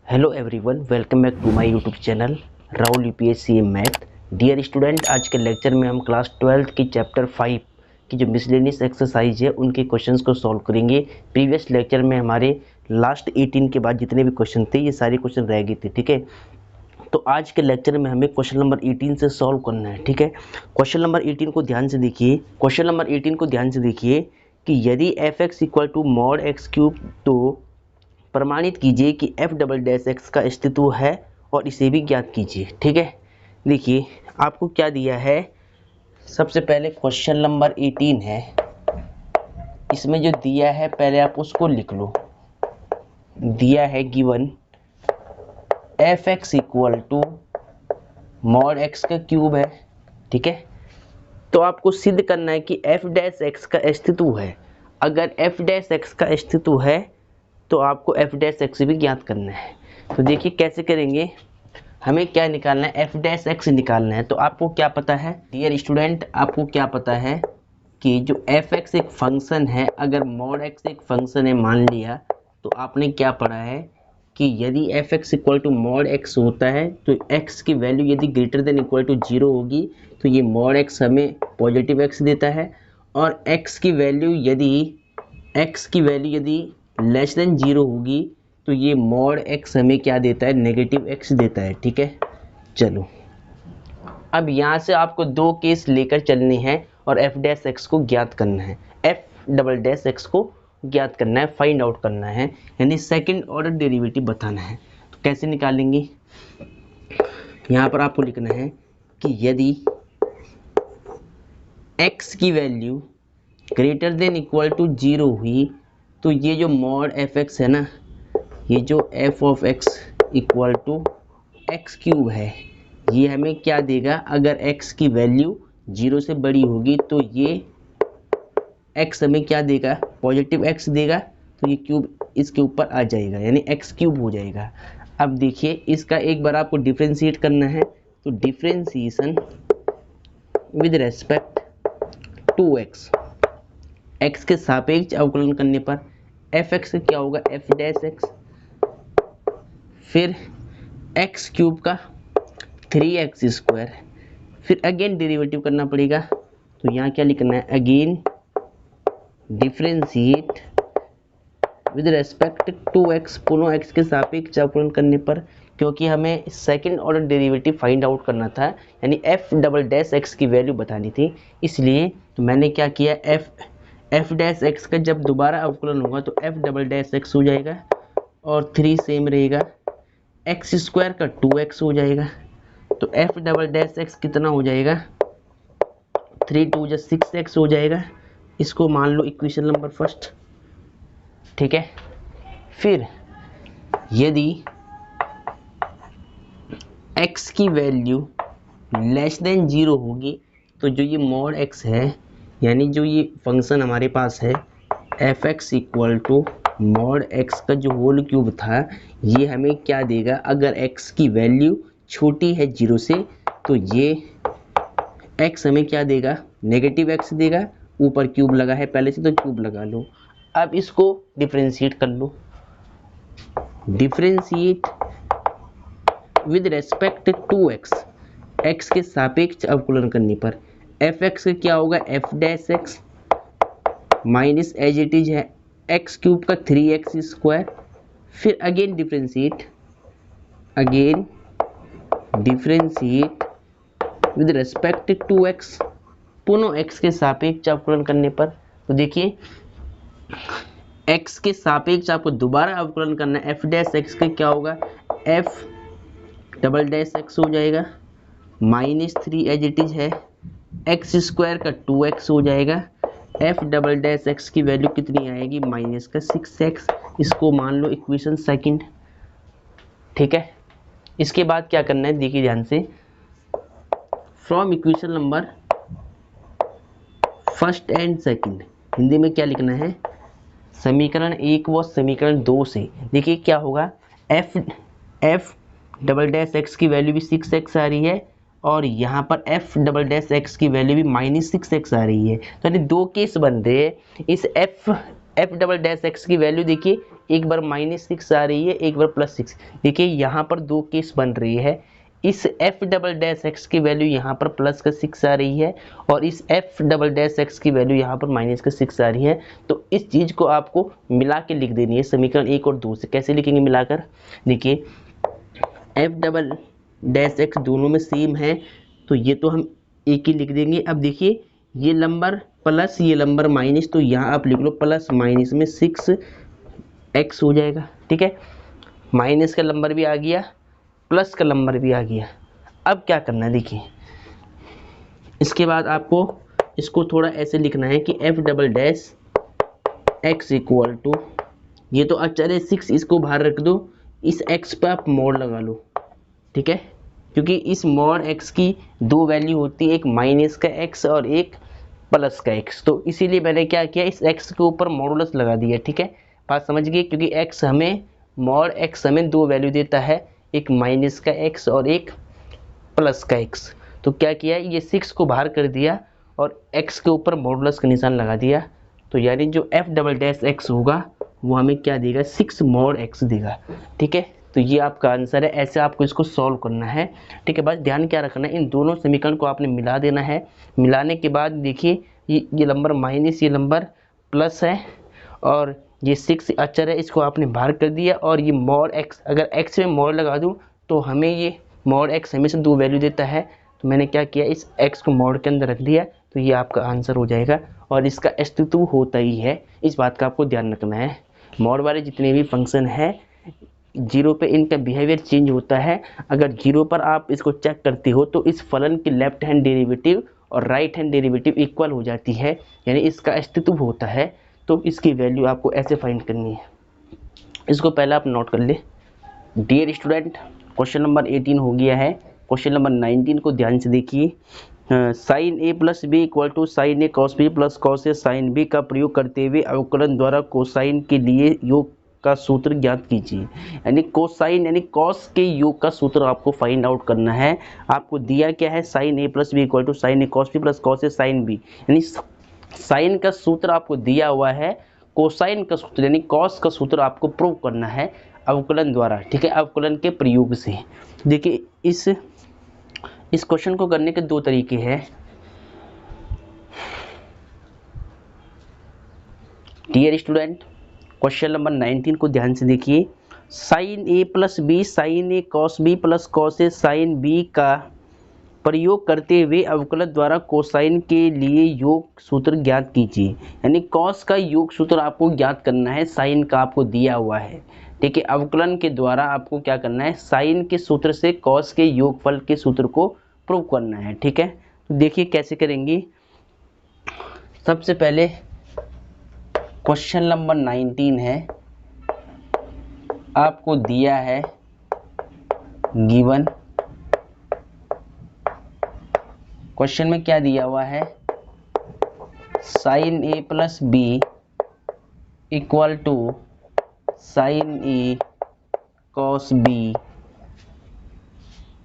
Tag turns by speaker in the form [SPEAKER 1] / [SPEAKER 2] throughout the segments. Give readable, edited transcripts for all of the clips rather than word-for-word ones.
[SPEAKER 1] Hello everyone, welcome back to my YouTube channel Rahul UPSC math. Dear student, आज के lecture में हम class 12th की चैप्टर 5 की जो मिसलेनियस एक्सरसाइज है उनके क्वेश्चंस को सॉल्व करेंगे। प्रीवियस लेक्चर में हमारे लास्ट 18 के बाद जितने भी क्वेश्चन थे ये सारे क्वेश्चन रह गए थे, ठीक है। तो आज के लेक्चर में हमें क्वेश्चन नंबर 18 से सॉल्व करना है, ठीक है। क्वेश्चन नंबर 18 को ध्यान से देखिए। क्वेश्चन नंबर 18 को ध्यान से देखिए कि यदि f x equal to mod x cube तो प्रमाणित कीजिए कि एफ डबल डैश एक्स का अस्तित्व है और इसे भी ज्ञात कीजिए, ठीक है। देखिए आपको क्या दिया है। सबसे पहले क्वेश्चन नंबर 18 है, इसमें जो दिया है पहले आप उसको लिख लो। दिया है given f x equal to mod x का क्यूब है, ठीक है। तो आपको सिद्ध करना है कि एफ डैश एक्स का अस्तित्व है। अगर एफ डैश एक्स का अस्तित्व है तो आपको एफ डैश एक्स भी ज्ञात करना है। तो देखिए कैसे करेंगे। हमें क्या निकालना है, एफ डैश एक्स निकालना है। तो आपको क्या पता है डियर स्टूडेंट, आपको क्या पता है कि जो एफ एक्स एक फंक्शन है, अगर मॉड एक्स एक फंक्शन है मान लिया, तो आपने क्या पढ़ा है कि यदि f x equal to mod x होता है तो एक्स की वैल्यू यदि ग्रेटर देन इक्वल टू 0 होगी तो ये मॉड एक्स हमें पॉजिटिव एक्स देता है, और एक्स की वैल्यू यदि लेस देन 0 होगी तो ये मॉड एक्स हमें क्या देता है, नेगेटिव एक्स देता है, ठीक है। चलो अब यहाँ से आपको दो केस लेकर चलने हैं और एफ डैश एक्स को ज्ञात करना है, एफ डबल डैश एक्स को ज्ञात करना है, फाइंड आउट करना है, यानी सेकंड ऑर्डर डेरिवेटिव बताना है। तो कैसे निकालेंगे, यहाँ पर आपको लिखना है कि यदि एक्स की value greater than equal to 0 हुई तो ये जो मॉड एफ एक्स है ना, ये जो f of x equal to x cube है, ये हमें क्या देगा। अगर एक्स की वैल्यू 0 से बड़ी होगी तो ये एक्स हमें क्या देगा, पॉजिटिव एक्स देगा। तो ये क्यूब इसके ऊपर आ जाएगा, यानी एक्स क्यूब हो जाएगा। अब देखिए इसका एक बार आपको डिफ्रेंशिएट करना है, तो differentiation with respect to x, x के सापेक्ष अवकलन करने पर एफ एक्स क्या होगा, एफ डैश एक्स, फिर एक्स क्यूब का 3x स्क्वायर, फिर अगेन डेरिवेटिव करना पड़ेगा। तो यहाँ क्या लिखना है, again differentiate with respect to x, पुनः एक्स के सापेक्ष अवकलन करने पर, क्योंकि हमें second order derivative find out करना था, यानी एफ डबल डैश एक्स की वैल्यू बतानी थी। इसलिए तो मैंने क्या किया, एफ डैश एक्स का जब दोबारा अवकलन होगा तो एफ डबल डैश एक्स हो जाएगा और 3 सेम रहेगा, एक्स स्क्वायर का 2x हो जाएगा। तो एफ डबल डैश एक्स कितना हो जाएगा, 3 2 जा 6x हो जाएगा। इसको मान लो इक्वेशन नंबर फर्स्ट, ठीक है। फिर यदि x की वैल्यू लेस देन 0 होगी तो जो ये मॉड x है, यानी जो ये फंक्शन हमारे पास है f x equal to mod x का जो होल क्यूब था, ये हमें क्या देगा। अगर x की वैल्यू छोटी है 0 से तो ये x हमें क्या देगा, नेगेटिव x देगा। ऊपर क्यूब लगा है पहले से तो क्यूब लगा लो। अब इसको डिफरेंशिएट कर लो, differentiate with respect to x, x के सापेक्ष अवकलन करने पर एफ एक्स का क्या होगा, f dash x minus as it is है एक्स क्यूब का 3x स्क्वायर, फिर again differentiate with respect to x, पुनः एक्स के सापेक्ष अवकलन करने पर। तो देखिए एक्स के सापेक्ष आपको दोबारा अवकलन करना है, एफ डैश एक्स का क्या होगा, एफ डबल डैश एक्स हो जाएगा माइनस 3 एज इट इज है एक्स स्क्वायर का 2x हो जाएगा। एफ डबल डैश एक्स की वैल्यू कितनी आएगी, माइनस का 6x। इसको मान लो इक्वेशन सेकंड, ठीक है। इसके बाद क्या करना है, देखिए ध्यान से, from equation number first and second, Hindi में क्या लिखना है, समीकरण 1 व समीकरण 2 से। देखिए क्या होगा, एफ डबल डैश एक्स की वैल्यू भी 6x आ रही है और यहाँ पर एफ डबल डैश एक्स की वैल्यू भी -6x आ रही है। तो यानी दो केस बन रहे हैं। इस एफ डबल डैश एक्स की वैल्यू देखिए एक बार -6 आ रही है, एक बार +6। देखिए यहाँ पर दो केस बन रही है। इस f"x की वैल्यू यहाँ पर +6 आ रही है और इस f"x की वैल्यू यहाँ पर -6 आ रही है। तो इस चीज़ को आपको मिला के लिख देनी है समीकरण 1 और 2 से। कैसे लिखेंगे मिलाकर? देखिए f"x दोनों में सेम है तो ये तो हम एक ही लिख देंगे। अब देखिए ये नंबर प्लस ये नंबर माइनस, तो यहाँ आप लिख लो प्लस माइनस में 6x हो जाएगा। ठीक है, माइनस का नंबर भी आ गया, प्लस का नंबर भी आ गया। अब क्या करना है देखिए, इसके बाद आपको इसको थोड़ा ऐसे लिखना है कि f"x इक्वल टू, ये तो अचर है 6, इसको बाहर रख दो, इस x पे आप मोड़ लगा लो। ठीक है, क्योंकि इस मोड x की दो वैल्यू होती है, एक माइनस का x और एक प्लस का x। तो इसीलिए मैंने क्या किया, इस x के ऊपर मॉडुलस लगा दिया। ठीक है, बात समझ गए? क्योंकि x हमें मॉड x हमें दो वैल्यू देता है, एक माइनस का x और एक प्लस का x। तो क्या किया, ये 6 को बाहर कर दिया और x के ऊपर मॉडुलस का निशान लगा दिया। तो यानी जो f"x होगा वो हमें क्या देगा, 6 mod x देगा। ठीक है, तो ये आपका आंसर है। ऐसे आपको इसको सॉल्व करना है। ठीक है, बस ध्यान क्या रखना है, इन दोनों समीकरण को आपने मिला देना है। मिलाने के बाद देखिए ये नंबर माइनस, ये नंबर प्लस है और ये 6 अचर है, इसको आपने बाहर कर दिया। और ये mod x, अगर x में mod लगा दूँ तो हमें ये mod x हमेशा दो वैल्यू देता है। तो मैंने क्या किया, इस x को mod के अंदर रख दिया, तो ये आपका आंसर हो जाएगा। और इसका अस्तित्व होता ही है, इस बात का आपको ध्यान रखना है। mod वाले जितने भी फंक्शन है, जीरो पे इनका बिहेवियर चेंज होता है। अगर जीरो पर आप इसको चेक करते हो तो इस फलन की लेफ्ट हैंड डेरिवेटिव और राइट हैंड डेरिवेटिव इक्वल हो जाती है, यानी इसका अस्तित्व होता है। तो इसकी वैल्यू आपको ऐसे फाइंड करनी है। इसको पहले आप नोट कर ले। डियर स्टूडेंट, क्वेश्चन नंबर 18 हो गया है। क्वेश्चन नंबर 19 को ध्यान से देखिए। sin a plus b equal to sine a cos b plus cos a sine b का प्रयोग करते हुए अवकलन द्वारा कोसाइन के लिए योग का सूत्र ज्ञात कीजिए। यानी कोसाइन यानी कॉस के योग का सूत्र आपको फाइंड आउट करना है। आपको दिया क्या है, sine a plus b equal to sine a cos b plus cos a sine b, यानी साइन का सूत्र आपको दिया हुआ है, कोसाइन का सूत्र यानी कॉस का सूत्र आपको प्रूव करना है अवकलन द्वारा। ठीक है, अवकलन के प्रयोग से। देखिए इस क्वेश्चन को करने के दो तरीके हैं। डियर स्टूडेंट, क्वेश्चन नंबर 19 को ध्यान से देखिए। Sign a plus B sign a cos b plus cos a sine b का प्रयोग करते हुए अवकलन द्वारा कोसाइन के लिए योग सूत्र ज्ञात कीजिए। यानी कॉस का योग सूत्र आपको ज्ञात करना है, साइन का आपको दिया हुआ है। ठीक है, अवकलन के द्वारा आपको क्या करना है, साइन के सूत्र से कॉस के योगफल के सूत्र को प्रूव करना है। ठीक है, तो देखिए कैसे करेंगे। सबसे पहले क्वेश्चन नंबर 19 है, आपको दिया है गिवन। क्वेश्चन में क्या दिया हुआ है, sine a plus b equal to sine a cos b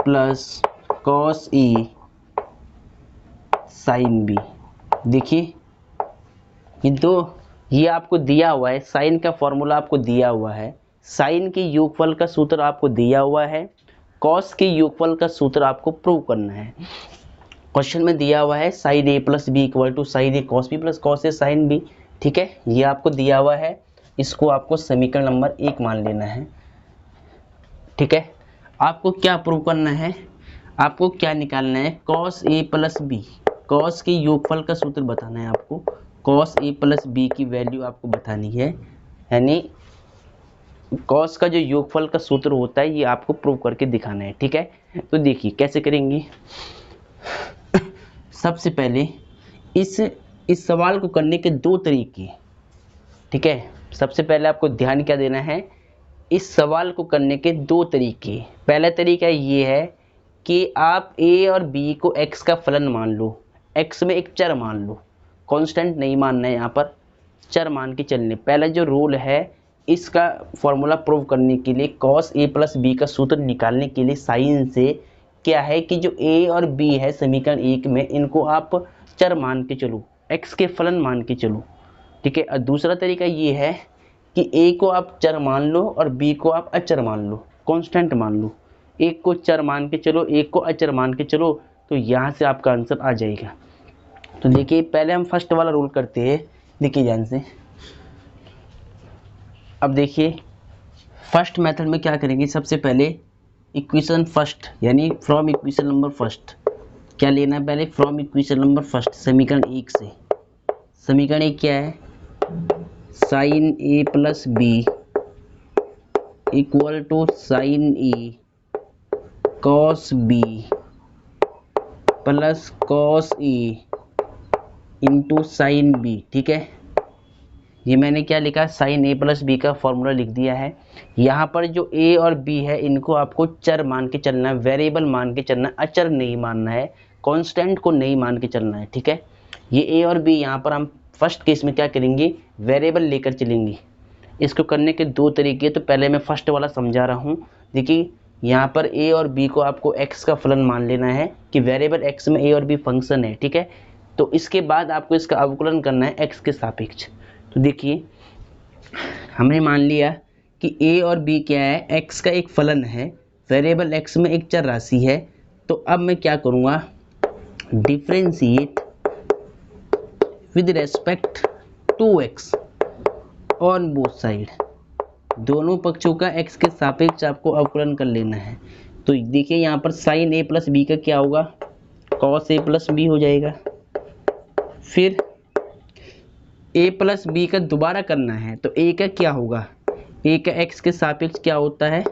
[SPEAKER 1] plus cos a sine b. देखिए ये आपको दिया हुआ है, साइन का फॉर्मूला आपको दिया हुआ है, साइन के योगफल का सूत्र आपको दिया हुआ है, कॉस के योगफल का सूत्र आपको प्रूव करना है। क्वेश्चन में दिया हुआ है sine a plus b equal to sine a cos b plus cos a sine b. ठीक है, ये आपको दिया हुआ है, इसको आपको समीकरण नंबर 1 मान लेना है। ठीक है, आपको क्या प्रूव करना है, आपको क्या निकालना है, cos a plus B, cos के योगफल का सूत्र बताना है आपको। कॉस ए प्लस बी की वैल्यू आपको बतानी है, यानी कॉस का जो योगफल का सूत्र होता है ये आपको प्रूव करके दिखाना है। ठीक है, तो देखिए कैसे करेंगे। सबसे पहले इस सवाल को करने के दो तरीके। ठीक है, सबसे पहले आपको ध्यान क्या देना है, इस सवाल को करने के दो तरीके। पहला तरीका ये है कि आप a और b को x का फलन मान लो, x में एक चर मान लो, कांस्टेंट नहीं मानना है, यहाँ पर चर मान के चलने। पहला जो रूल है इसका फॉर्मूला प्रूव करने के लिए, cos a प्लस बी का सूत्र निकालने के लिए साइन से क्या है कि जो a और b है समीकरण 1 में, इनको आप चर मान के चलो, x के फलन मान के चलो। ठीक है, और दूसरा तरीका ये है कि ए को आप चर मान लो और बी को आप अचर मान लो, कांस्टेंट मान लो। एक को चर मान के चलो, एक को अचर मान के चलो, तो यहाँ से आपका आंसर आ जाएगा। तो देखिए पहले हम फर्स्ट वाला रूल करते हैं, देखिए ध्यान से। अब देखिए फर्स्ट मेथड में क्या करेंगे, सबसे पहले इक्वेशन फर्स्ट यानी फ्रॉम इक्वेशन नंबर फर्स्ट क्या लेना है, पहले फ्रॉम इक्वेशन नंबर फर्स्ट समीकरण 1 से। समीकरण 1 क्या है, sine a plus b equal to sine a cos b plus cos a into sine b. ठीक है, ये मैंने क्या लिखा, साइन ए प्लस बी का फॉर्मूला लिख दिया है। यहाँ पर जो ए और बी है इनको आपको चर मान के चलना है, वेरिएबल मान के चलना है, अचर नहीं मानना है, कांस्टेंट को नहीं मान के चलना है। ठीक है, ये ए और बी यहाँ पर हम फर्स्ट केस में क्या करेंगे, वेरिएबल लेकर चलेंगे। इसको करने के दो तरीके, तो पहले मैं फर्स्ट वाला समझा रहा हूँ। देखिए यहाँ पर ए और बी को आपको एक्स का फलन मान लेना है कि वेरिएबल एक्स में ए और बी फंक्शन है। ठीक है, तो इसके बाद आपको इसका अवकलन करना है एक्स के सापेक्ष। तो देखिए हमने मान लिया कि ए और बी क्या है, एक्स का एक फलन है, वेरिएबल एक्स में एक चर राशि है। तो अब मैं क्या करूँगा, differentiate with respect to x on both side, दोनों पक्षों का एक्स के सापेक्ष आपको अवकलन कर लेना है। तो देखिए यहाँ पर साइन ए प्लस बी का क्या होगा, कॉस ए प्लस बी हो जाएगा। फिर ए प्लस बी का दोबारा करना है, तो ए का क्या होगा, ए का एक्स के सापेक्ष क्या होता है,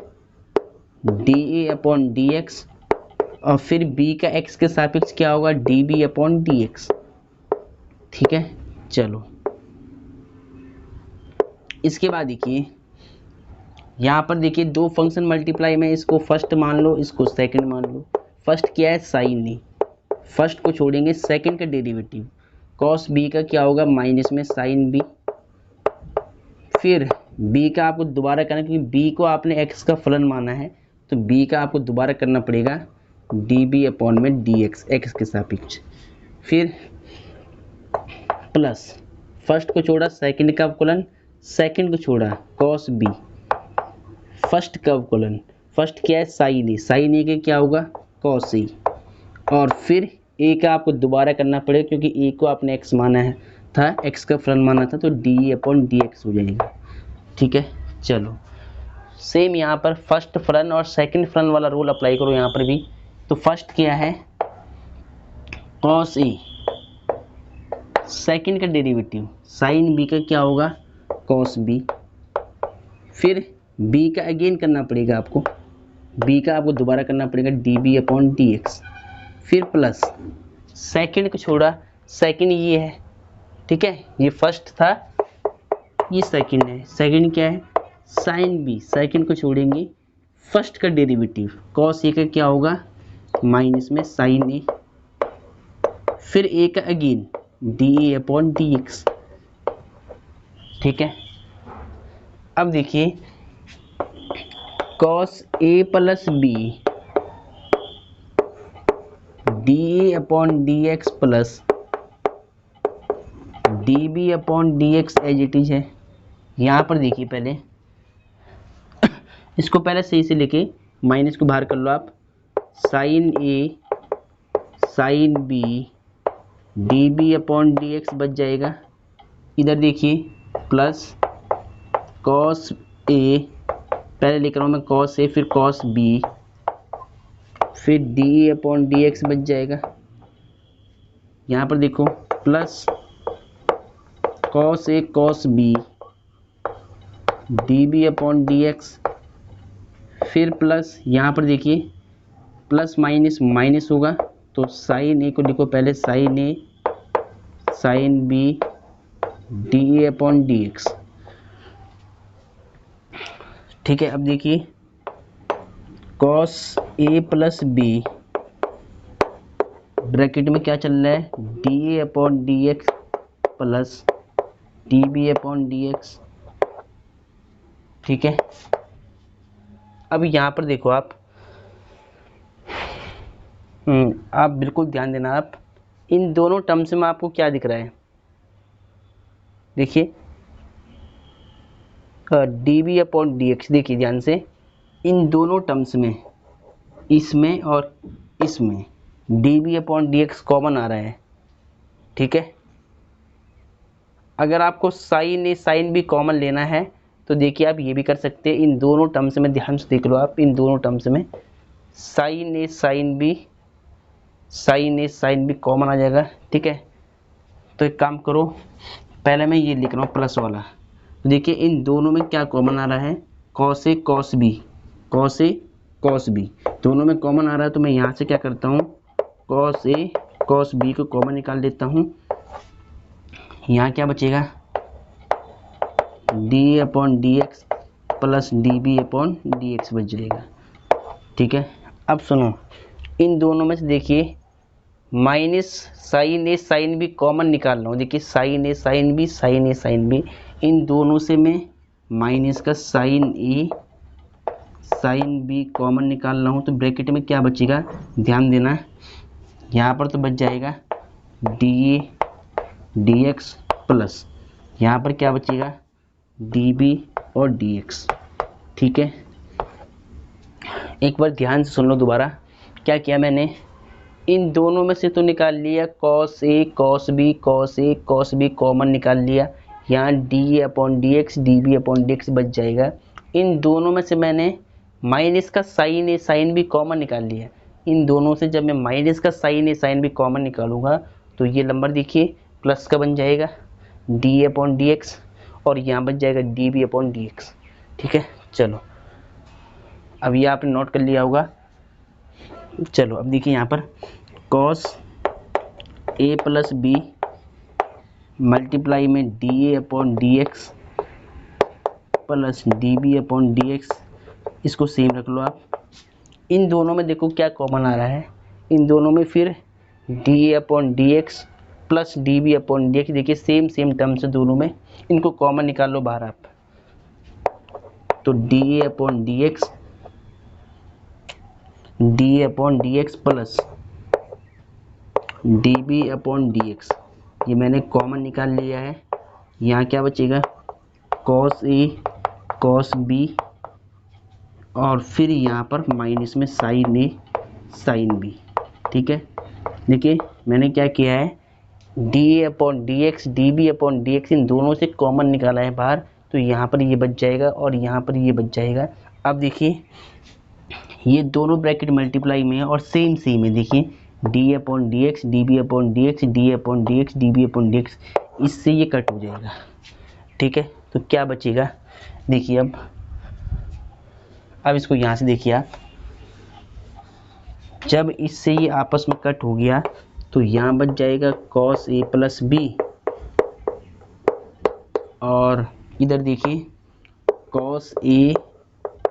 [SPEAKER 1] डी ए अपॉन डी एक्स, और फिर बी का एक्स के सापेक्ष क्या होगा, d B upon d x. ठीक है, चलो इसके बाद देखिए यहाँ पर देखिए दो फंक्शन मल्टीप्लाई में, इसको फर्स्ट मान लो, इसको सेकंड मान लो। फर्स्ट क्या है, साइन ए, फर्स्ट को छोड़ेंगे, सेकंड का डेरिवेटिव कॉस बी का क्या होगा, माइनस में साइन बी। फिर बी का आपको दोबारा करना, क्योंकि बी को आपने एक्स का फलन माना है, तो बी का आपको दोबारा करना पड़ेगा डी बी अपॉन में डी एक्स, एक्स के सापेक्ष। फिर प्लस फर्स्ट को छोड़ा सेकंड का अवकलन, सेकंड को छोड़ा कॉस बी, फर्स्ट का अवकलन, फर्स्ट क्या है साइन ए, साइन ए के क्या होगा कॉस ए, और फिर ए का आपको दोबारा करना पड़ेगा क्योंकि ए को आपने एक्स माना है था, एक्स का फलन माना था, तो डी अपॉन डी एक्स हो जाएगा। ठीक है, चलो सेम यहाँ पर फर्स्ट फलन और सेकंड फलन वाला रूल अप्लाई करो यहाँ पर भी। तो फर्स्ट क्या है, कॉस ए, सेकंड का डेरिवेटिव साइन बी का क्या होगा, कॉस बी। फिर बी का अगेन करना पड़ेगा आपको, बी का आपको दोबारा करना पड़ेगा d B upon d x. फिर प्लस सेकंड को छोड़ा, सेकंड ये है, ठीक है, ये फर्स्ट था, ये सेकंड है, सेकंड क्या है साइन बी, सेकंड को छोड़ेंगे, फर्स्ट का डेरिवेटिव कॉस ए का क्या होगा, माइनस में साइन ए। फिर ए का अगेन डी ए अपॉन डी एक्स। ठीक है, अब देखिए cos a plus b d A upon d x plus d B upon d x as it is है। यहाँ पर देखिए पहले इसको पहले सही से लेके माइनस को बाहर कर लो आप, साइन ए sine B d B upon d x बच जाएगा। इधर देखिए प्लस कॉस ए, पहले लिख रहा हूँ मैं कॉस ए, फिर कॉस बी, फिर डी अपॉन डी एक्स बच जाएगा। यहाँ पर देखो प्लस कॉस ए cos B d B upon d x, फिर प्लस यहाँ पर देखिए प्लस माइनस माइनस होगा, तो साइन ए को लिखो पहले साइन ए साइन बी डी ए अपॉन डी एक्स। ठीक है, अब देखिए cos a plus b bracket में क्या चल रहा है, डी ए upon d x plus d B upon d x. ठीक है, अब यहाँ पर देखो आप बिल्कुल ध्यान देना, आप इन दोनों टर्म्स में आपको क्या दिख रहा है, देखिए d B upon d x, देखिए ध्यान से, इन दोनों टर्म्स में, इसमें और इसमें d B upon d x common आ रहा है, ठीक है। अगर आपको साइन ए साइन बी कॉमन लेना है तो देखिए आप ये भी कर सकते हैं, इन दोनों टर्म्स में ध्यान से देख लो आप, इन दोनों टर्म्स में साइन ए साइन बी कॉमन आ जाएगा, ठीक है। तो एक काम करो, पहले मैं ये लिख रहा हूँ प्लस वाला, तो देखिए इन दोनों में क्या कॉमन आ रहा है, cos A cos B, cos A cos B दोनों में कॉमन आ रहा है। तो मैं यहाँ से क्या करता हूँ, कॉस ए कॉस बी को कॉमन निकाल देता हूँ। यहाँ क्या बचेगा, d upon d x plus d B upon d x बच जाएगा, ठीक है। अब सुनो, इन दोनों में से देखिए माइनस साइन ए साइन बी कॉमन निकाल रहा हूँ, देखिए साइन ए साइन बी, इन दोनों से मैं माइनस का साइन ए साइन बी कॉमन निकाल रहा हूँ। तो ब्रैकेट में क्या बचेगा, ध्यान देना, यहाँ पर तो बच जाएगा d A D x plus यहाँ पर क्या बचेगा, डी बी और डी एक्स, ठीक है। एक बार ध्यान से सुन लो दोबारा, क्या किया मैंने, इन दोनों में से तो निकाल लिया कॉस ए कॉस बी कॉमन निकाल लिया, यहाँ डी ए upon d x d B upon d x बच जाएगा। इन दोनों में से मैंने माइनस का साइन ए साइन बी कॉमन निकाल लिया, इन दोनों से जब मैं माइनस का साइन ए साइन बी कॉमन निकालूंगा तो ये नंबर देखिए प्लस का बन जाएगा डी ए अपॉन डी एक्स और यहाँ बच जाएगा d B upon d x, ठीक है। चलो अब ये आपने नोट कर लिया होगा। चलो अब देखिए यहाँ पर cos a plus b multiply में डी ए upon d x plus d B upon d x, इसको सेम रख लो आप। इन दोनों में देखो क्या कॉमन आ रहा है, इन दोनों में फिर डी ए upon d x plus d B upon d x, देखिए सेम टर्म्स है दोनों में, इनको कॉमन निकाल लो बाहर आप। तो डी ए upon d x plus d B upon d x, ये मैंने कॉमन निकाल लिया है। यहाँ क्या बचेगा, कॉस ए कॉस बी और फिर यहाँ पर माइनस में साइन ए साइन बी, ठीक है। देखिए मैंने क्या किया है, डी ए upon d x d B upon d x इन दोनों से कॉमन निकाला है बाहर, तो यहाँ पर ये बच जाएगा और यहाँ पर ये बच जाएगा। अब देखिए ये दोनों ब्रैकेट मल्टीप्लाई में है और सेम है, देखिए d upon d x d B upon d x d upon d x d B upon d x, इससे ये कट हो जाएगा, ठीक है। तो क्या बचेगा, देखिए अब इसको यहाँ से देखिए आप, जब इससे ये आपस में कट हो गया तो यहाँ बच जाएगा कॉस ए प्लस बी और इधर देखिए कॉस ए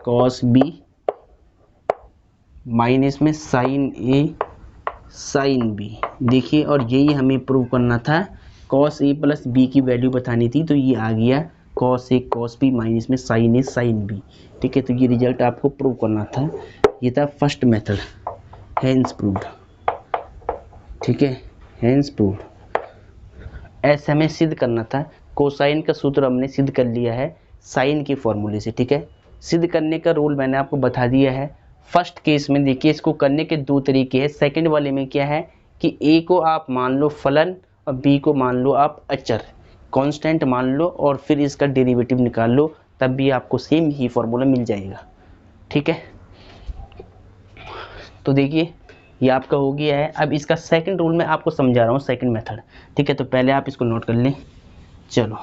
[SPEAKER 1] कॉस बी माइनस में साइन ए साइन बी, देखिए। और यही हमें प्रूव करना था, कॉस ए प्लस बी की वैल्यू बतानी थी, तो ये आ गया cos A cos b minus में साइन ए साइन बी, ठीक है। तो ये रिजल्ट आपको प्रूव करना था, ये था फर्स्ट मेथड, हेंस प्रूव्ड, ठीक है, हेंस प्रूव्ड। ऐसे हमें सिद्ध करना था, कोसाइन का सूत्र हमने सिद्ध कर लिया है साइन के फॉर्मूले से, ठीक है। सिद्ध करने का रूल मैंने आपको बता दिया है। फर्स्ट केस में देखिए इसको करने के दो तरीके हैं, सेकंड वाले में क्या है कि ए को आप मान लो फलन और बी को मान लो आप अचर, कांस्टेंट मान लो और फिर इसका डेरिवेटिव निकाल लो, तब भी आपको सेम ही फॉर्मूला मिल जाएगा, ठीक है। तो देखिए ये आपका हो गया है। अब इसका सेकंड रूल मैं आपको समझा रहा हूँ, सेकंड मेथड, ठीक है। तो पहले आप इसको नोट कर लें। चलो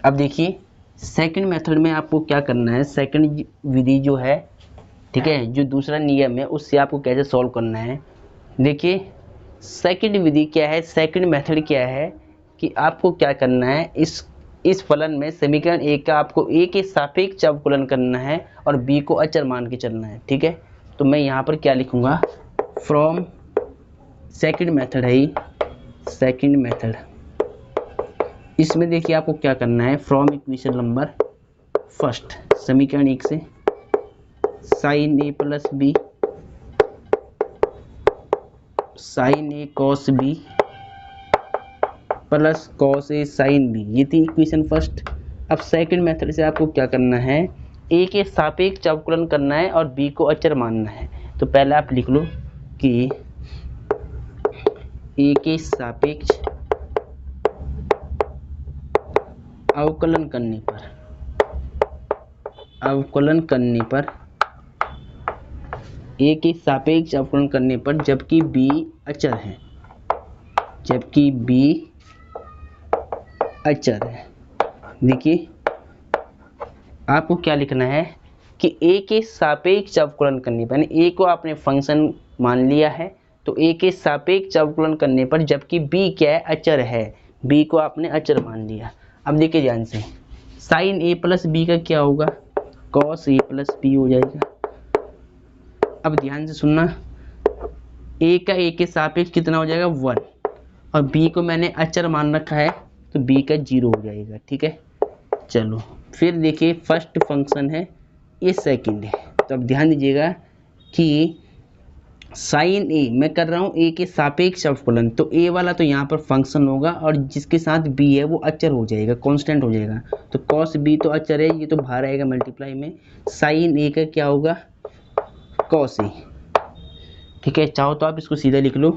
[SPEAKER 1] अब देखिए सेकंड मेथड में आपको क्या करना है, सेकंड विधि जो है, ठीक है, जो दूसरा नियम है उससे आपको कैसे सॉल्व करना है। देखिए सेकंड विधि क्या है, सेकंड मेथड क्या है कि आपको क्या करना है, इस फलन में समीकरण ए का आपको ए के सापेक्ष अवकलन करना है और बी को अचर मान के चलना है, ठीक है। तो मैं यहाँ पर क्या लिखूँगा, फ्रॉम सेकंड मेथड है, सेकंड मेथड। इसमें देखिए आपको क्या करना है, फ्रॉम इक्वेशन नंबर फर्स्ट, समीकरण एक से sign a plus B sign a cos b plus cos a sine B, ये थी इक्वेशन फर्स्ट। अब सेकंड मेथड से आपको क्या करना है, ए के सापेक्ष अवकलन करना है और बी को अचर मानना है। तो पहले आप लिख लो कि ए के सापेक्ष अवकलन करने पर ए के सापेक्ष अवकलन करने पर जबकि बी अचर है, देखिए आपको क्या लिखना है कि ए के सापेक्ष अवकलन करने पर, यानी ए को आपने फंक्शन मान लिया है, तो ए के सापेक्ष अवकलन करने पर जबकि बी क्या है, अचर है, बी को आपने अचर मान लिया। अब देखिए ध्यान से, साइन ए प्लस बी का क्या होगा, कॉस ए प्लस बी हो जाएगा। अब ध्यान से सुनना, ए का ए के सापेक्ष कितना हो जाएगा 1, और बी को मैंने अचर मान रखा है तो बी का 0 हो जाएगा। ठीक है, चलो फिर देखिए फर्स्ट फंक्शन है, ये सेकंड है। तो अब ध्यान दीजिएगा कि साइन ए मैं कर रहा हूँ ए के सापेक्ष अवकलन, तो ए वाला तो यहाँ पर फंक्शन होगा और जिसके साथ बी है वो अचर हो जाएगा, कांस्टेंट हो जाएगा। तो कॉस बी तो अचर है, ये तो बाहर आएगा मल्टीप्लाई में, साइन ए का क्या होगा, कॉस ए। ठीक है, चाहो तो आप इसको सीधा लिख लो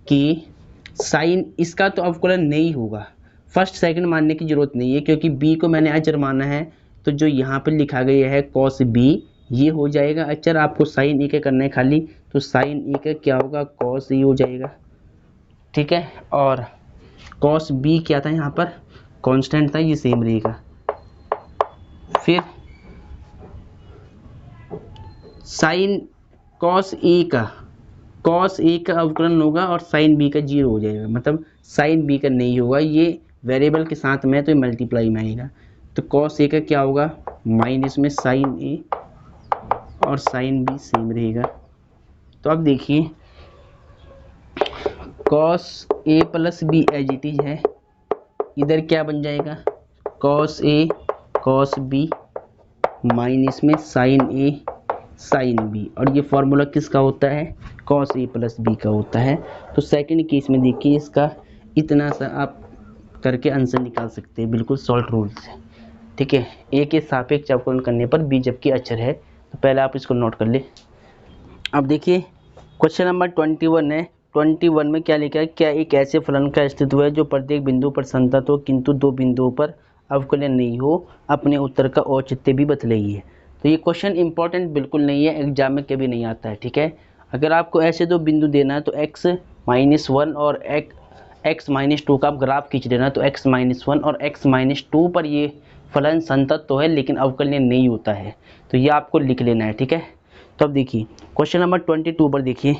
[SPEAKER 1] कि साइन, इसका तो अवकलन नहीं होगा, फर्स्ट सेकंड मानने की जरूरत नहीं है क्योंकि बी को मैंने अचर माना है। तो जो यहाँ पर लिखा गया है कॉस बी, ये हो जाएगा अचर, आपको साइन ए का करना है खाली, तो साइन ए का क्या होगा, कॉस ए हो जाएगा। ठीक है, और कॉस बी क्या था, यहाँ पर कांस्टेंट था, ये सेम रहेगा। फिर साइन कॉस ए का अवकलन होगा और साइन बी का 0 हो जाएगा, मतलब साइन बी का नहीं होगा, ये वेरिएबल के साथ में तो ये मल्टीप्लाई में आएगा। तो कॉस ए का क्या होगा, माइनस में साइन ए, और साइन बी सेम रहेगा। तो अब देखिए cos a plus b as it is है, इधर क्या बन जाएगा, कॉस ए कॉस बी माइनस में साइन ए साइन बी, और ये फॉर्मूला किसका होता है, कॉस ए प्लस बी का होता है। तो सेकंड केस में देखिए इसका इतना सा आप करके आंसर निकाल सकते हैं, बिल्कुल सॉल्व रूल से। ठीक है, ए के सापेक्ष अवकलन करने पर बी जबकि अचर है, तो पहले आप इसको नोट कर ले। अब देखिए क्वेश्चन नंबर 21 है, 21 में क्या लिखा है, क्या एक ऐसे फलन का अस्तित्व है जो प्रत्येक बिंदु पर संतत हो किंतु दो बिंदुओं पर अवकलन नहीं हो, अपने उत्तर का औचित्य भी बतलाइए। तो ये क्वेश्चन इंपॉर्टेंट बिल्कुल नहीं है, एग्जाम में कभी नहीं आता है। ठीक है, अगर आपको ऐसे दो बिंदु देना है तो x-1 और x-2 का आप ग्राफ खींच देना, तो x-1 और x-2 पर ये फलन संतत तो है लेकिन अवकलनीय नहीं होता है, तो ये आपको लिख लेना है। ठीक है, तो अब देखिए क्वेश्चन नंबर 22 पर देखिए,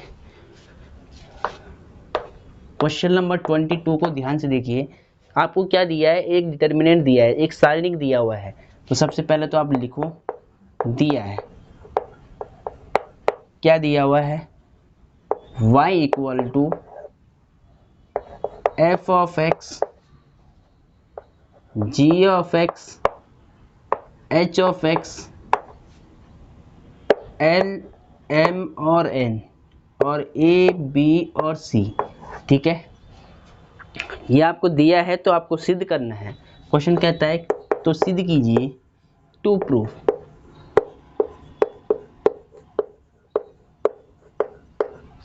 [SPEAKER 1] क्वेश्चन नंबर 22 को ध्यान से देखिए, आपको क्या दिया है, एक डिटर्मिनेंट दिया है, एक सारणिक दिया हुआ है। तो सबसे पहले तो आप लिखो, दिया है, क्या दिया हुआ है, y equal to f of x, g of x, h of x, l, m और n, और a, b और c। ठीक है, ये आपको दिया है तो आपको सिद्ध करना है। क्वेश्चन कहता है तो सिद्ध कीजिए, टू प्रूफ।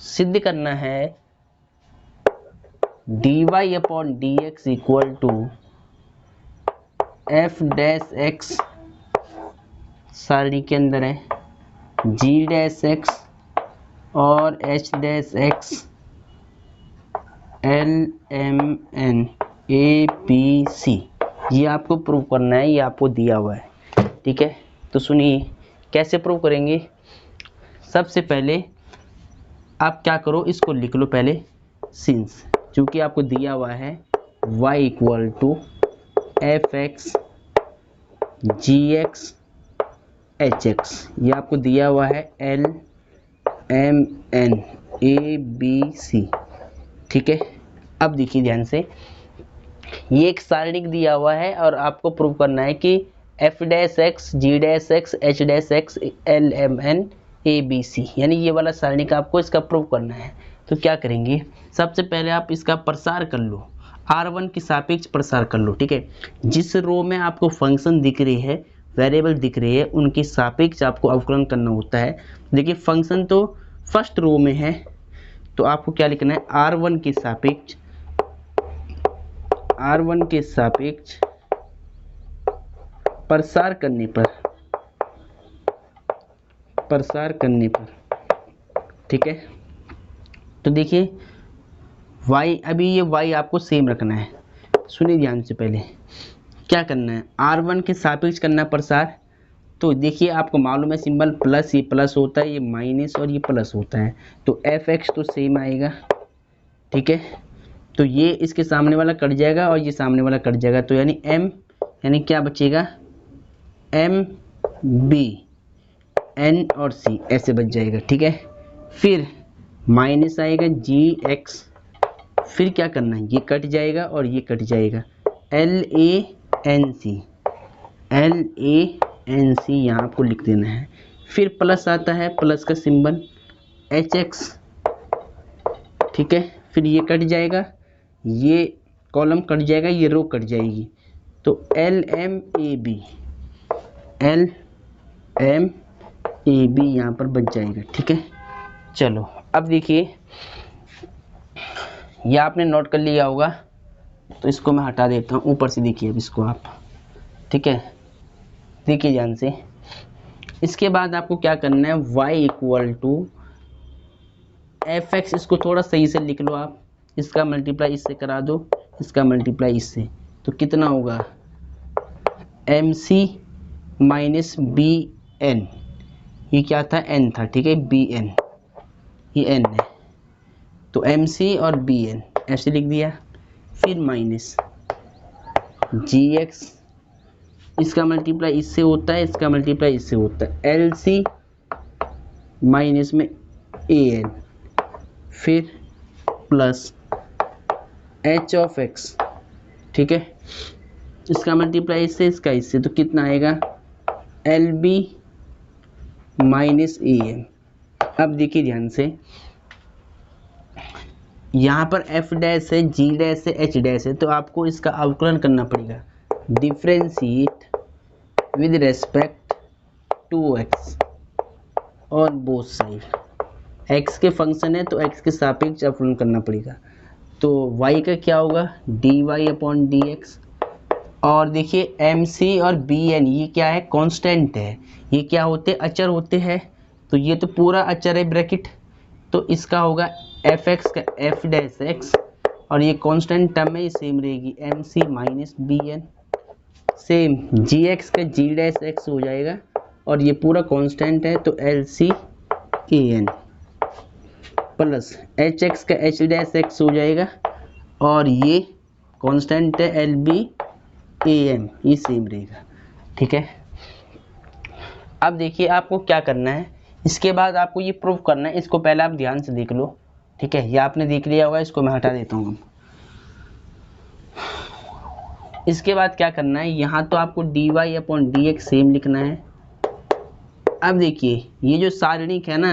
[SPEAKER 1] सिद्ध करना है dy upon dx equal to f dash x, सारणी के अंदर है g डैश x और h dash x, l, m, n, a, b, c, ये आपको प्रूव करना है, ये आपको दिया हुआ है। ठीक है, तो सुनिए कैसे प्रूव करेंगे। सबसे पहले आप क्या करो, इसको लिख लो पहले, सिंस चूंकि आपको दिया हुआ है y equal to f x g x h x, ये आपको दिया हुआ है l, m, n, a, b, c। ठीक है, अब देखिए ध्यान से, ये एक सारणिक दिया हुआ है और आपको प्रूव करना है कि f dash x, g dash x, h dash x, l, m, n, a, b, c, यानी ये वाला सारणिक आपको इसका प्रूव करना है। तो क्या करेंगे, सबसे पहले आप इसका प्रसार कर लो। R1 के सापेक्ष प्रसार कर लो। ठीक है, जिस रो में आपको फंक्शन दिख रही है, वेरिएबल दिख रही है, उनके सापेक्ष आपको अवकलन करना होता है। देखिए फंक्शन तो फर्स्ट रो में है, तो आपको क्या लिखना है, R1 के सापेक्ष, R1 के सापेक्ष प्रसार करने पर, प्रसार करने पर। ठीक है, तो देखिए y, अभी ये y आपको सेम रखना है। सुनिए ध्यान से, पहले क्या करना है, R1 के सापेक्ष करना प्रसार। तो देखिए आपको मालूम है सिंबल प्लस, ये प्लस होता है, ये माइनस और ये प्लस होता है, तो fx तो सेम आएगा। ठीक है, तो ये इसके सामने वाला कट जाएगा और ये सामने वाला कट जाएगा, तो यानी m, यानी क्या बचेगा, m b n और c ऐसे बच जाएगा। ठीक है, फिर माइनस आएगा जी एक्स, फिर क्या करना है, ये कट जाएगा और ये कट जाएगा, l a n c, l a n c यहाँ आपको लिख देना है। फिर प्लस आता है, प्लस का सिंबल एच एक्स। ठीक है, फिर ये कट जाएगा, ये कॉलम कट जाएगा, ये रो कट जाएगी, तो l m a b, l m a b यहाँ पर बच जाएगा। ठीक है, चलो अब देखिए, ये आपने नोट कर लिया होगा, तो इसको मैं हटा देता हूँ ऊपर से। देखिए अब इसको आप, ठीक है, देखिए ध्यान से। इसके बाद आपको क्या करना है, y equal to f x, इसको थोड़ा सही से लिख लो आप, इसका मल्टीप्लाई इससे करा दो, इसका मल्टीप्लाई इससे, तो कितना होगा, m c minus b n, ये क्या था, n था। ठीक है, बी एन, ये n है, तो एम सी और बी एन ऐसे लिख दिया। फिर माइनस जी एक्स, इसका मल्टीप्लाई इससे होता है, इसका मल्टीप्लाई इससे होता है, एल सी माइनस में ए एन, फिर प्लस एच ऑफ एक्स। ठीक है, इसका मल्टीप्लाई इससे, इसका इससे, तो कितना आएगा, l b minus a n. अब देखिए ध्यान से, यहाँ पर एफ डैश है, जी डैश है, एच डैश है, तो आपको इसका अवकलन करना पड़ेगा, differentiate with respect to x और बोथ साइड। एक्स के फंक्शन है तो एक्स के सापेक्ष अवकलन करना पड़ेगा, तो y का क्या होगा, d y upon d x. और देखिए एम सी और बी एन, ये क्या है, कांस्टेंट है, ये क्या होते हैं, अचर होते हैं, तो ये तो पूरा अचर है ब्रैकेट, तो इसका होगा एफ एक्स का एफ डैश एक्स, और ये कांस्टेंट टर्म है, ये सेम रहेगी, m c minus b n, same g x का जी डैश एक्स हो जाएगा, और ये पूरा कांस्टेंट है, तो L C A N plus H x का एच डैश एक्स हो जाएगा, और ये कांस्टेंट है एल बी ए एम, ये सेम रहेगा। ठीक है, अब देखिए आपको क्या करना है, इसके बाद आपको ये प्रूफ करना है, इसको पहले आप ध्यान से देख लो। ठीक है, ये आपने देख लिया होगा, इसको मैं हटा देता हूँ। इसके बाद क्या करना है, यहाँ तो आपको d y upon d x same लिखना है। अब देखिए ये जो सारणिक है ना,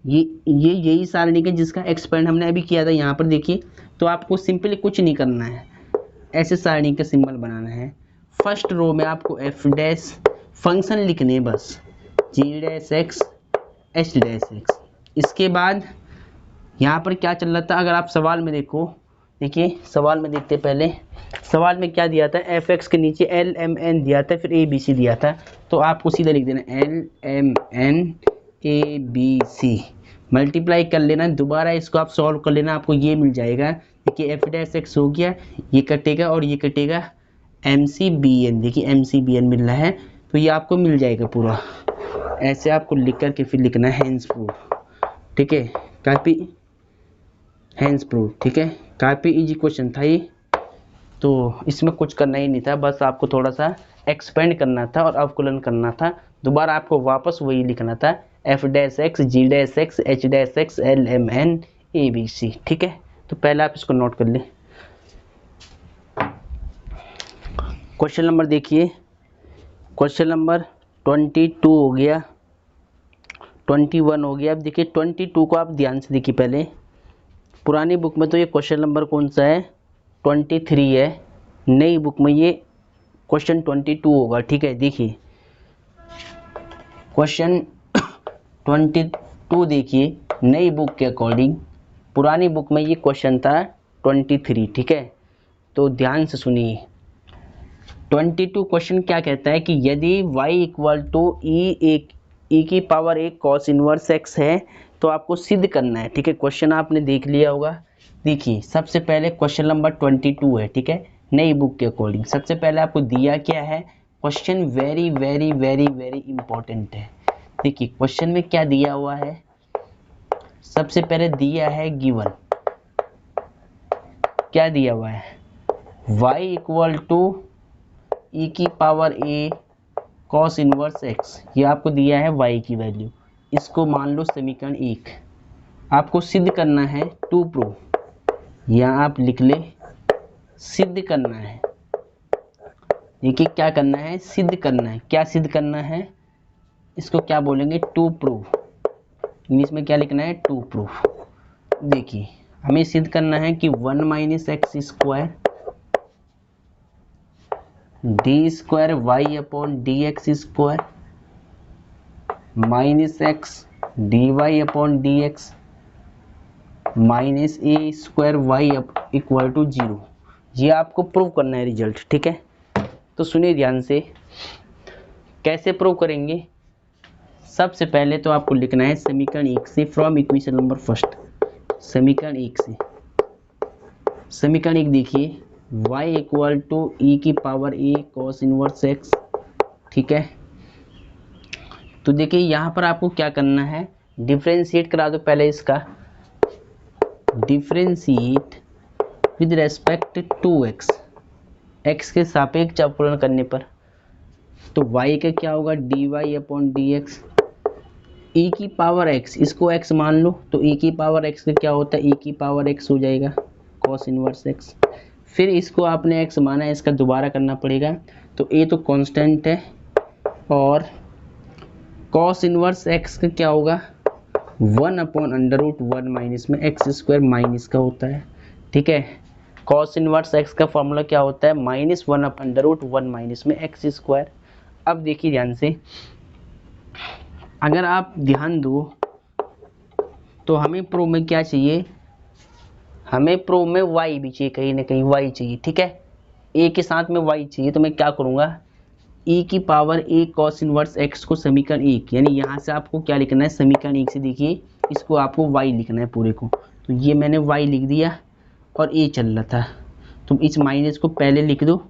[SPEAKER 1] ये यही सारणिक है जिसका एक्सपेंड हमने अभी किया था। यहाँ पर देखिए, तो आपको सिंपली कुछ नहीं करना है, ऐसे सारणिक का सिंबल बनाना है। फर्स्ट रो में आपको एफ डैश फंक्शन लिखने, बस g dash x h dash x. इसके बाद यहाँ पर क्या चल रहा था, अगर आप सवाल में देखो, देखिए सवाल में देखते पहले, सवाल में क्या दिया था, एफ एक्स के नीचे एल एम एन दिया था, फिर ए बी सी दिया था, तो आपको सीधा लिख देना l m n a b c, multiply कर लेना, दोबारा इसको आप सॉल्व कर लेना, आपको ये मिल जाएगा। देखिए एफ डैश एक्स हो गया, ये कटेगा और ये कटेगा, एम सी बी एन, देखिए एम सी बी एन मिल रहा है, तो ये आपको मिल जाएगा पूरा। ऐसे आपको लिख करके फिर लिखना है हैंस प्रूफ। ठीक है, काफ़ी हैंस प्रूफ। ठीक है, काफ़ी इजी क्वेश्चन था ये, तो इसमें कुछ करना ही नहीं था, बस आपको थोड़ा सा एक्सपेंड करना था और अवकलन करना था। दोबारा आपको वापस वही लिखना था, f dash x g dash x h dash x l m n a b c. ठीक है, तो पहले आप इसको नोट कर लें। क्वेश्चन नंबर देखिए, क्वेश्चन नंबर 22 हो गया, 21 हो गया। अब देखिए 22 को आप ध्यान से देखिए, पहले पुरानी बुक में तो ये क्वेश्चन नंबर कौन सा है, 23 है, नई बुक में ये क्वेश्चन 22 होगा। ठीक है, देखिए क्वेश्चन 22 देखिए नई बुक के अकॉर्डिंग, पुरानी बुक में ये क्वेश्चन था 23। ठीक है, तो ध्यान से सुनिए। 22 क्वेश्चन क्या कहता है कि यदि y इक्वल टू ई की पावर ए कॉस इनवर्स एक्स है तो आपको सिद्ध करना है। ठीक है, क्वेश्चन आपने देख लिया होगा। देखिए सबसे पहले क्वेश्चन नंबर 22 है। ठीक है, नई बुक के अकॉर्डिंग सबसे पहले आपको दिया क्या है, question very very very very important है। देखिए क्वेश्चन में क्या दिया हुआ है, सबसे पहले दिया है गिवन, क्या दिया हुआ है, y इक्वल टू ई की पावर ए कॉस इनवर्स एक्स, ये आपको दिया है y की वैल्यू, इसको मान लो समीकरण 1। आपको सिद्ध करना है टू प्रूव, यहाँ आप लिख ले सिद्ध करना है। देखिए क्या करना है, सिद्ध करना है। क्या सिद्ध करना है, इसको क्या बोलेंगे, टू प्रूव। इंग्लिश में क्या लिखना है, टू प्रूव। देखिए हमें सिद्ध करना है कि 1 minus x square d square y upon d x square minus x d y upon d x minus a square y equal to 0, ये आपको प्रूव करना है रिजल्ट। ठीक है, तो सुनिए ध्यान से, कैसे प्रूव करेंगे। सबसे पहले तो आपको लिखना है समीकरण 1 से, फ्रॉम इक्वेशन नंबर फर्स्ट, समीकरण 1 से। समीकरण 1 देखिए y इक्वल टू ई की पावर ए कॉस इनवर्स एक्स। ठीक है, तो देखिए यहाँ पर आपको क्या करना है, डिफ्रेंशिएट करा दो पहले इसका, differentiate with respect to x, x के सापेक्ष अवकलन करने पर, तो y का क्या होगा, d y upon d x, e की पावर एक्स, इसको x मान लो, तो ई की पावर x का क्या होता है, ई की पावर x हो जाएगा कॉस इनवर्स एक्स। फिर इसको आपने x माना है, इसका दोबारा करना पड़ेगा, तो a तो कांस्टेंट है, और कॉस इनवर्स x का क्या होगा, 1 अपॉन अंडर रूट 1 माइनस में एक्स स्क्वायर माइनस का होता है। ठीक है, कॉस इनवर्स x का फॉर्मूला क्या होता है, -1 अपॉन अंडर रूट 1 माइनस में एक्स स्क्वायर। अब देखिए ध्यान से, अगर आप ध्यान दो तो हमें प्रूव में क्या चाहिए, हमें प्रूव में y भी चाहिए, कहीं ना कहीं y चाहिए। ठीक है, a के साथ में y चाहिए, तो मैं क्या करूँगा, e की power a cos inverse x को समीकरण 1, यानी यहाँ से आपको क्या लिखना है, समीकरण 1 से देखिए इसको आपको y लिखना है पूरे को, तो ये मैंने y लिख दिया और a चल रहा था, तुम इस माइनस को पहले लिख दो।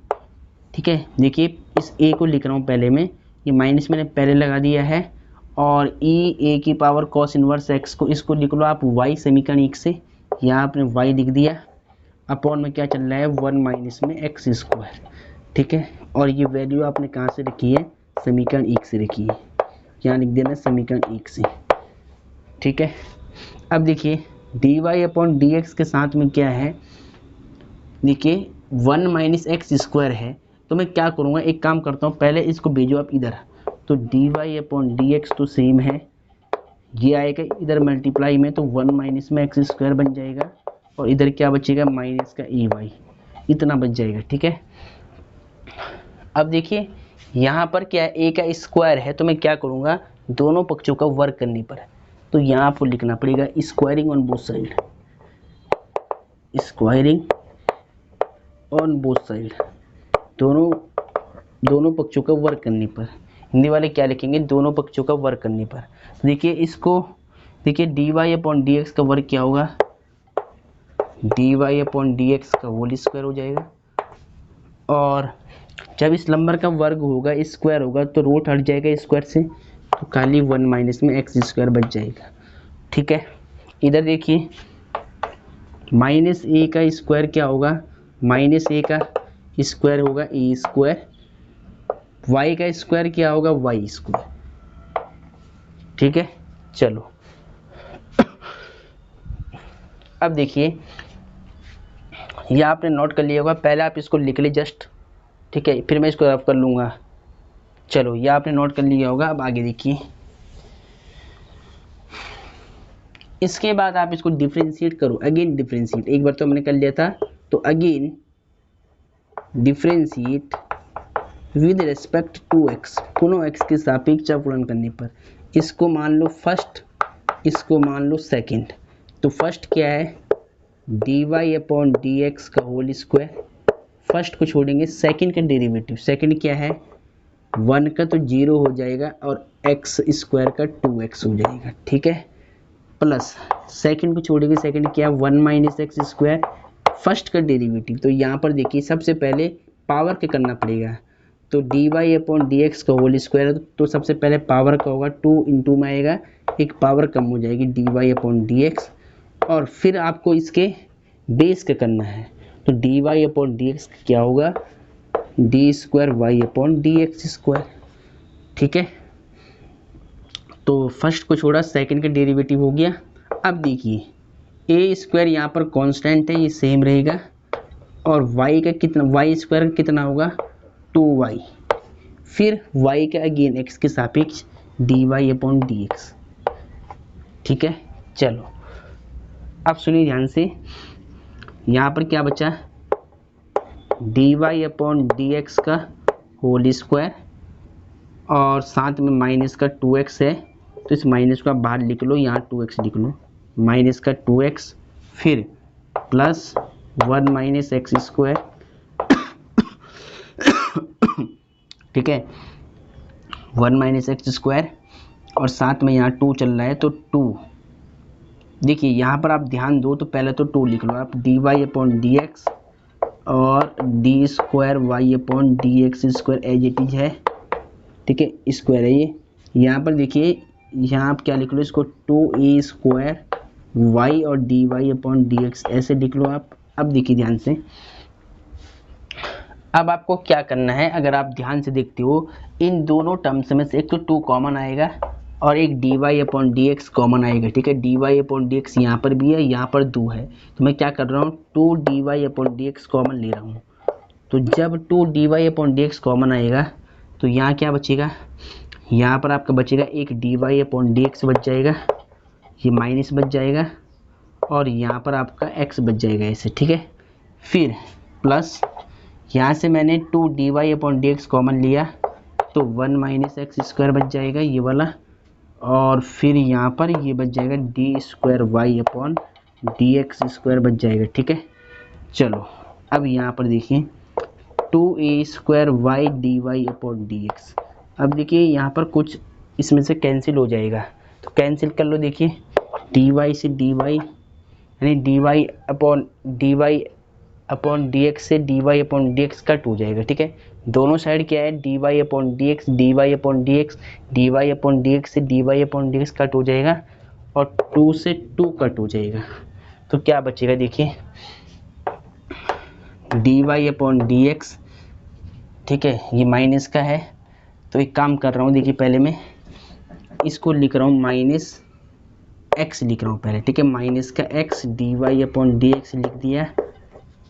[SPEAKER 1] ठीक है, देखिए इस a को लिख रहा हूँ पहले में, ये माइनस मैंने पहले लगा दिया है, और a की पावर cos इनवर्स x को, इसको लिख लो आप y समीकरण 1 से, यहाँ आपने y लिख दिया, अपॉन में क्या चल रहा है, 1 माइनस में एक्स स्क्वायर। ठीक है, और ये वैल्यू आपने कहाँ से रखी है, समीकरण 1 से रखी है, यहाँ लिख देना समीकरण 1 से। ठीक है, अब देखिए d y upon d x के साथ में क्या है, देखिए 1 माइनस एक्स स्क्वायर है, तो मैं क्या करूँगा, एक काम करता हूँ, पहले इसको भेजो आप इधर, तो d y upon d x तो सेम है, ये आएगा इधर मल्टीप्लाई में, तो 1 माइनस में एक्स स्क्वायर बन जाएगा, और इधर क्या बचेगा, माइनस का ए वाई, इतना बच जाएगा। ठीक है, अब देखिए यहाँ पर क्या है, ए का स्क्वायर है, तो मैं क्या करूँगा, दोनों पक्षों का वर्क करने पर, तो यहाँ आपको लिखना पड़ेगा squaring on both side, squaring on both side, दोनों पक्षों का वर्क करने पर। हिंदी वाले क्या लिखेंगे, दोनों पक्षों का वर्क करने पर। देखिए इसको, देखिए d y upon d x का वर्क क्या होगा, d y upon d x का होल स्क्वायर हो जाएगा, और जब इस नंबर का वर्ग होगा, स्क्वायर होगा, तो रूट हट जाएगा स्क्वायर से, तो खाली 1 माइनस में एक्स स्क्वायर बच जाएगा। ठीक है, इधर देखिए माइनस ए का स्क्वायर क्या होगा, माइनस ए का स्क्वायर होगा ए स्क्वायर, वाई का स्क्वायर क्या होगा, वाई स्क्वायर। ठीक है, चलो अब देखिए ये आपने नोट कर लिया होगा, पहले आप इसको लिख ले जस्ट। ठीक है, फिर मैं इसको रफ कर लूँगा। चलो ये आपने नोट कर लिया होगा, अब आगे देखिए, इसके बाद आप इसको डिफ्रेंशिएट करो, अगेन डिफ्रेंशिएट, एक बार तो मैंने कर लिया था, तो again
[SPEAKER 2] differentiate with respect to x, पुनः एक्स के सापेक्ष अवकलन करने पर, इसको मान लो फर्स्ट, इसको मान लो सेकंड। तो फर्स्ट क्या है, dy अपॉन डी एक्स का होल स्क्वायर, फर्स्ट को छोड़ेंगे, सेकंड का डेरिवेटिव, सेकंड क्या है 1 का तो 0 हो जाएगा और एक्स स्क्वायर का 2x हो जाएगा, ठीक है, प्लस सेकंड को छोड़ेंगे, सेकंड क्या है 1 माइनस एक्स स्क्वायर, फर्स्ट का डेरिवेटिव। तो यहाँ पर देखिए सबसे पहले पावर के करना पड़ेगा, तो dy अपॉन डी एक्स का होल स्क्वायर, तो सबसे पहले पावर का होगा 2 इंटू में आएगा, एक पावर कम हो जाएगी dy अपॉन डी एक्स, और फिर आपको इसके बेस का करना है, तो dy अपॉन डी एक्स क्या होगा d square y upon d x square, ठीक है। तो फर्स्ट को छोड़ा, सेकंड का डेरिवेटिव हो गया। अब देखिए ए स्क्वायर यहाँ पर कांस्टेंट है, ये सेम रहेगा, और वाई का कितना, वाई स्क्वायर कितना होगा 2y, फिर y का अगेन x के सापेक्ष dy अपॉन डी एक्स, ठीक है। चलो अब सुनिए ध्यान से, यहाँ पर क्या बचा dy अपॉन डी एक्स का होल स्क्वायर और साथ में माइनस का 2x है, तो इस माइनस को आप बाहर लिख लो, यहाँ 2x लिख लो, माइनस का 2x, फिर प्लस 1 माइनस एक्स स्क्वायर, ठीक है, 1 माइनस एक्स स्क्वायर और साथ में यहाँ 2 चल रहा है तो 2, देखिए यहाँ पर आप ध्यान दो, तो पहले तो 2 लिख लो आप, d y upon d x और d square y upon d x square as it is है, ठीक है, स्क्वायर है ये। यहाँ पर देखिए यहाँ आप क्या लिख लो, इसको 2a स्क्वायर वाई और d y upon d x ऐसे लिख लो आप। अब देखिए ध्यान से, अब आपको क्या करना है, अगर आप ध्यान से देखते हो इन दोनों टर्म्स में से एक तो 2 कॉमन आएगा और एक d y upon d x common आएगा, ठीक है, d y upon d x यहाँ पर भी है, यहाँ पर 2 है, तो मैं क्या कर रहा हूँ 2 d y upon d x common ले रहा हूँ। तो जब 2 d y upon d x common आएगा तो यहाँ क्या बचेगा, यहाँ पर आपका बचेगा एक d y upon d x बच जाएगा, ये माइनस बच जाएगा, और यहाँ पर आपका x बच जाएगा ऐसे, ठीक है। फिर प्लस यहाँ से मैंने 2 d y upon d x common लिया, तो 1 माइनस एक्स स्क्वायर बच जाएगा ये वाला, और फिर यहाँ पर ये बच जाएगा d square y upon d x square बच जाएगा, ठीक है। चलो अब यहाँ पर देखिए 2a square y d y upon d x, अब देखिए यहाँ पर कुछ इसमें से कैंसिल हो जाएगा, तो कैंसिल कर लो, देखिए डी वाई से डी वाई, यानी d y upon d x से d y upon d x cut हो जाएगा, ठीक है। दोनों साइड क्या है d y upon d x, d y upon d x, d y upon d x से d y upon d x cut हो जाएगा और 2 से 2 कट हो जाएगा, तो क्या बचेगा देखिए d y upon d x, ठीक है, ये माइनस का है, तो एक काम कर रहा हूँ, देखिए पहले मैं इसको लिख रहा हूँ माइनस एक्स लिख रहा हूँ पहले, ठीक है, माइनस का x d y upon d x लिख दिया,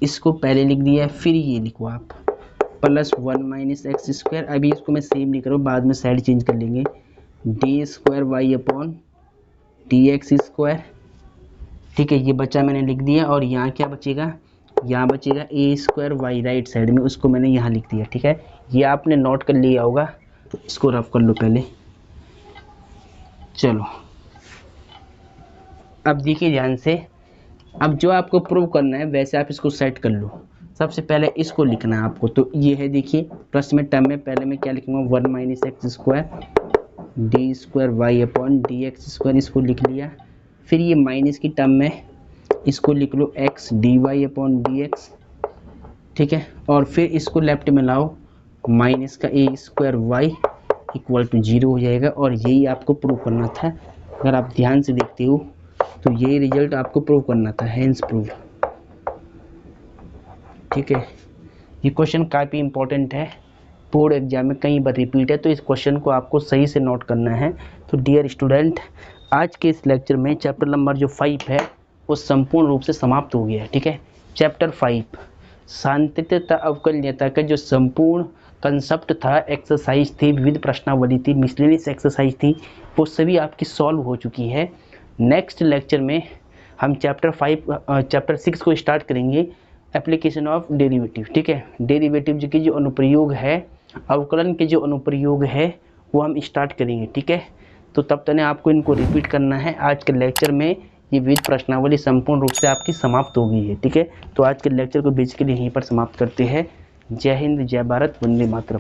[SPEAKER 2] इसको पहले लिख दिया, फिर ये लिखो आप प्लस 1 माइनस एक्स स्क्वायर, अभी इसको मैं सेम लिख रहा हूँ, बाद में साइड चेंज कर लेंगे, d square y upon d x square, ठीक है, ये बचा मैंने लिख दिया, और यहाँ क्या बचेगा, यहाँ बचेगा ए स्क्वायर वाई राइट साइड में, उसको मैंने यहाँ लिख दिया, ठीक है। ये आपने नोट कर लिया होगा, तो इसको रफ कर लो पहले। चलो अब देखिए ध्यान से, अब जो आपको प्रूव करना है वैसे आप इसको सेट कर लो। सबसे पहले इसको लिखना है आपको, तो ये है देखिए प्रश्न में टर्म में पहले मैं क्या लिखूँगा 1 minus x square d square y upon d x square, इसको लिख लिया। फिर ये माइनस की टर्म में इसको लिख लो x d y upon d x, ठीक है, और फिर इसको लेफ्ट में लाओ, माइनस का ए स्क्वायर वाई इक्वल टू 0 हो जाएगा, और यही आपको प्रूव करना था। अगर आप ध्यान से देखते हो तो यही रिजल्ट आपको प्रूव करना था, हेंस प्रूव, ठीक है। ये क्वेश्चन काफ़ी इंपॉर्टेंट है, बोर्ड एग्जाम में कई बार रिपीट है, तो इस क्वेश्चन को आपको सही से नोट करना है। तो डियर स्टूडेंट, आज के इस लेक्चर में चैप्टर नंबर जो 5 है वो संपूर्ण रूप से समाप्त हो गया है, ठीक है। चैप्टर 5 सांतत्यता अवकलनीयता का जो संपूर्ण कंसेप्ट था, एक्सरसाइज थी, विविध प्रश्नावली थी, मिसलेनियस एक्सरसाइज थी, वो सभी आपकी सॉल्व हो चुकी है। नेक्स्ट लेक्चर में हम चैप्टर 6 को स्टार्ट करेंगे, एप्लीकेशन ऑफ डेरिवेटिव, ठीक है। डेरिवेटिव के जो अनुप्रयोग है, अवकलन के जो अनुप्रयोग है वो हम स्टार्ट करेंगे, ठीक है। तो तब तक आपको इनको रिपीट करना है। आज के लेक्चर में ये विविध प्रश्नावली संपूर्ण रूप से आपकी समाप्त हो गई है, ठीक है। तो आज के लेक्चर को बेसिकली यहीं पर समाप्त करते हैं। जय हिंद, जय भारत, वंदे मातरम।